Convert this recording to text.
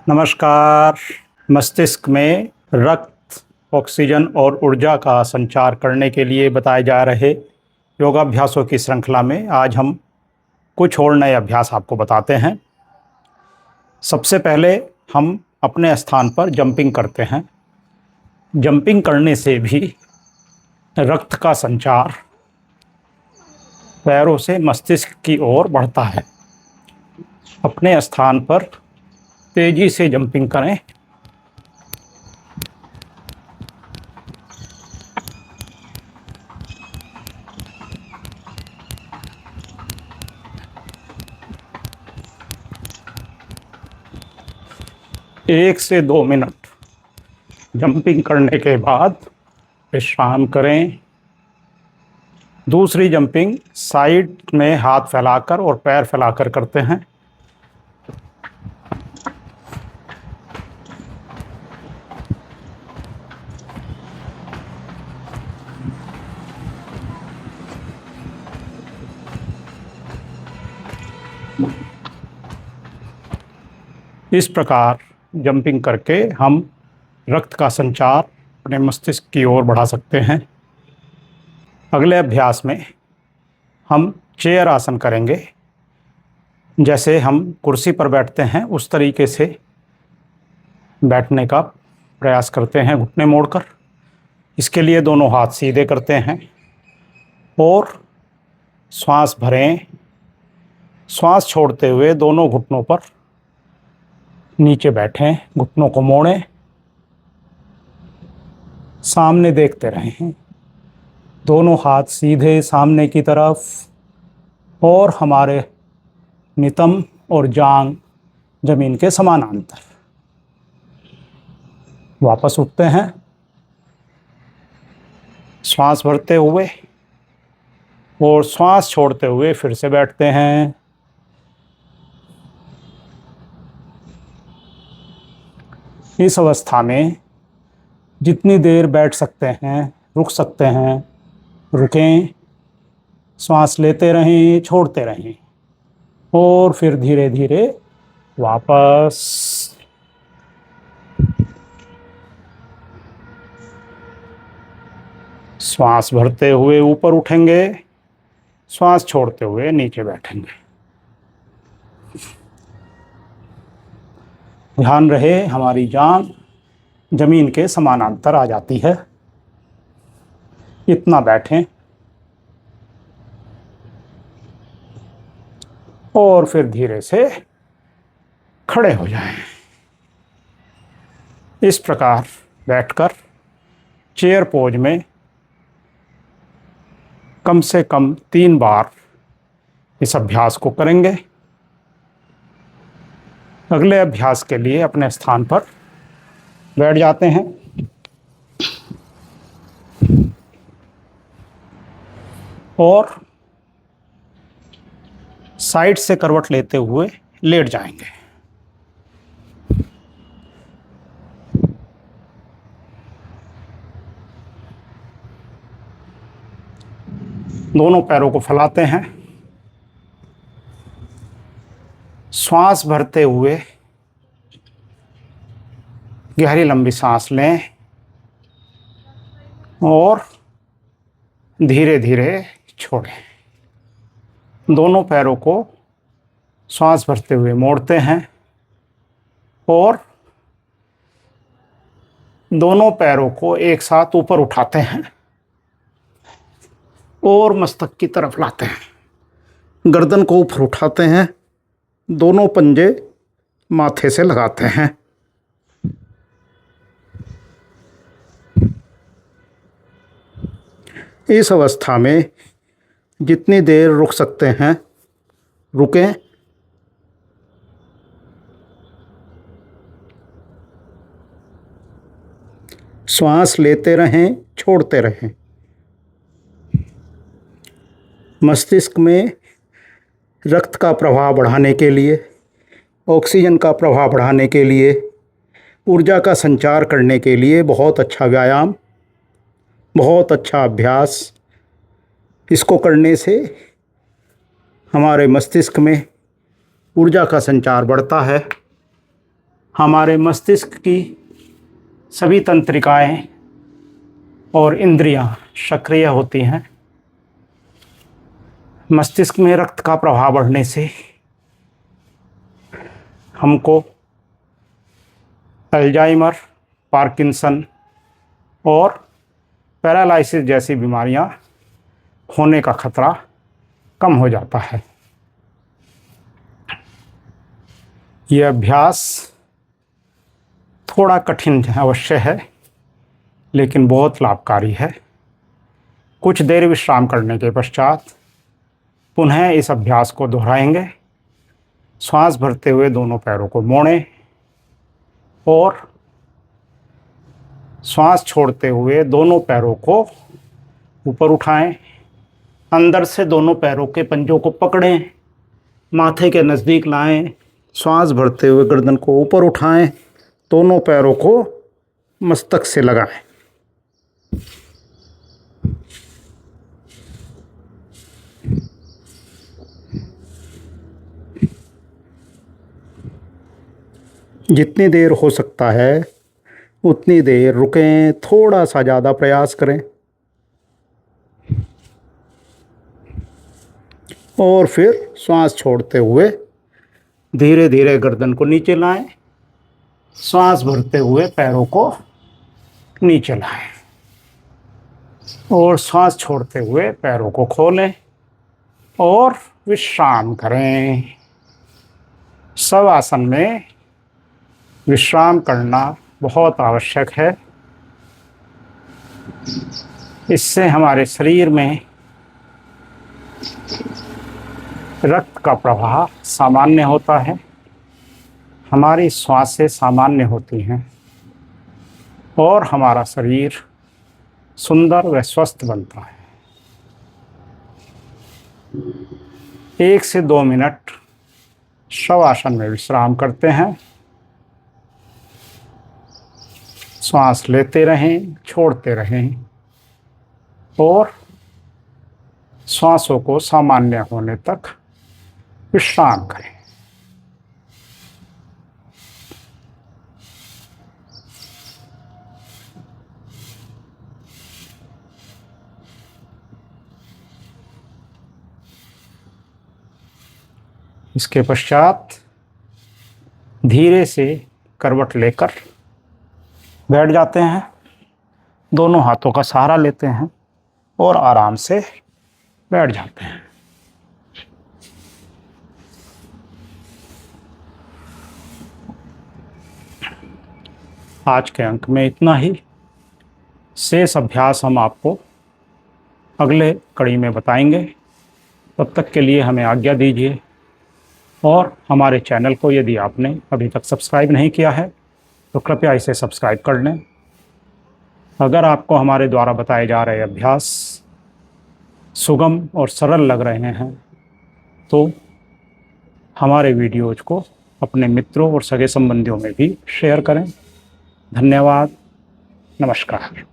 नमस्कार। मस्तिष्क में रक्त, ऑक्सीजन और ऊर्जा का संचार करने के लिए बताए जा रहे योगाभ्यासों की श्रृंखला में आज हम कुछ और नए अभ्यास आपको बताते हैं। सबसे पहले हम अपने स्थान पर जंपिंग करते हैं। जंपिंग करने से भी रक्त का संचार पैरों से मस्तिष्क की ओर बढ़ता है। अपने स्थान पर तेजी से जंपिंग करें। एक से 2 मिनट जंपिंग करने के बाद विश्राम करें। दूसरी जंपिंग साइड में हाथ फैलाकर और पैर फैलाकर करते हैं। इस प्रकार जंपिंग करके हम रक्त का संचार अपने मस्तिष्क की ओर बढ़ा सकते हैं। अगले अभ्यास में हम चेयर आसन करेंगे। जैसे हम कुर्सी पर बैठते हैं उस तरीके से बैठने का प्रयास करते हैं, घुटने मोड़कर। इसके लिए दोनों हाथ सीधे करते हैं और श्वास भरें। श्वास छोड़ते हुए दोनों घुटनों पर नीचे बैठें, घुटनों को मोड़ें, सामने देखते रहें। दोनों हाथ सीधे सामने की तरफ और हमारे नितंब और जांघ जमीन के समानांतर। वापस उठते हैं, श्वास भरते हुए और श्वास छोड़ते हुए फिर से बैठते हैं। इस अवस्था में जितनी देर बैठ सकते हैं, रुक सकते हैं, रुकें। श्वास लेते रहें, छोड़ते रहें और फिर धीरे धीरे वापस। श्वास भरते हुए ऊपर उठेंगे, श्वास छोड़ते हुए नीचे बैठेंगे। ध्यान रहे हमारी जांघ जमीन के समानांतर आ जाती है। इतना बैठें और फिर धीरे से खड़े हो जाएं। इस प्रकार बैठकर चेयर पोज में कम से कम 3 बार इस अभ्यास को करेंगे। अगले अभ्यास के लिए अपने स्थान पर बैठ जाते हैं और साइड से करवट लेते हुए लेट जाएंगे। दोनों पैरों को फैलाते हैं। श्वास भरते हुए गहरी लंबी सांस लें और धीरे धीरे छोड़ें। दोनों पैरों को श्वास भरते हुए मोड़ते हैं और दोनों पैरों को एक साथ ऊपर उठाते हैं और मस्तक की तरफ लाते हैं। गर्दन को ऊपर उठाते हैं, दोनों पंजे माथे से लगाते हैं। इस अवस्था में जितनी देर रुक सकते हैं रुकें। श्वास लेते रहें, छोड़ते रहें। मस्तिष्क में रक्त का प्रवाह बढ़ाने के लिए, ऑक्सीजन का प्रवाह बढ़ाने के लिए, ऊर्जा का संचार करने के लिए बहुत अच्छा व्यायाम, बहुत अच्छा अभ्यास। इसको करने से हमारे मस्तिष्क में ऊर्जा का संचार बढ़ता है हमारे मस्तिष्क की सभी तंत्रिकाएं और इंद्रियां सक्रिय होती हैं। मस्तिष्क में रक्त का प्रवाह बढ़ने से हमको अल्जाइमर, पार्किंसन और पैरालिसिस जैसी बीमारियां होने का खतरा कम हो जाता है। यह अभ्यास थोड़ा कठिन अवश्य है, लेकिन बहुत लाभकारी है। कुछ देर विश्राम करने के पश्चात पुनः इस अभ्यास को दोहराएंगे। श्वास भरते हुए दोनों पैरों को मोड़ें और श्वास छोड़ते हुए दोनों पैरों को ऊपर उठाएं। अंदर से दोनों पैरों के पंजों को पकड़ें, माथे के नज़दीक लाएं। श्वास भरते हुए गर्दन को ऊपर उठाएं, दोनों पैरों को मस्तक से लगाएं। जितनी देर हो सकता है उतनी देर रुकें, थोड़ा सा ज़्यादा प्रयास करें और फिर श्वास छोड़ते हुए धीरे धीरे गर्दन को नीचे लाएं। श्वास भरते हुए पैरों को नीचे लाएं और श्वास छोड़ते हुए पैरों को खोलें और विश्राम करें। शवासन में विश्राम करना बहुत आवश्यक है। इससे हमारे शरीर में रक्त का प्रवाह सामान्य होता है, हमारी श्वासें सामान्य होती हैं और हमारा शरीर सुंदर व स्वस्थ बनता है। 1 से 2 मिनट शवासन में विश्राम करते हैं। श्वास लेते रहें, छोड़ते रहें और श्वासों को सामान्य होने तक विश्राम करें। इसके पश्चात धीरे से करवट लेकर बैठ जाते हैं, दोनों हाथों का सहारा लेते हैं और आराम से बैठ जाते हैं। आज के अंक में इतना ही। शेष अभ्यास हम आपको अगले कड़ी में बताएंगे। तब तक के लिए हमें आज्ञा दीजिए और हमारे चैनल को यदि आपने अभी तक सब्सक्राइब नहीं किया है तो कृपया इसे सब्सक्राइब कर लें। अगर आपको हमारे द्वारा बताए जा रहे अभ्यास सुगम और सरल लग रहे हैं तो हमारे वीडियोज़ को अपने मित्रों और सगे संबंधियों में भी शेयर करें। धन्यवाद। नमस्कार।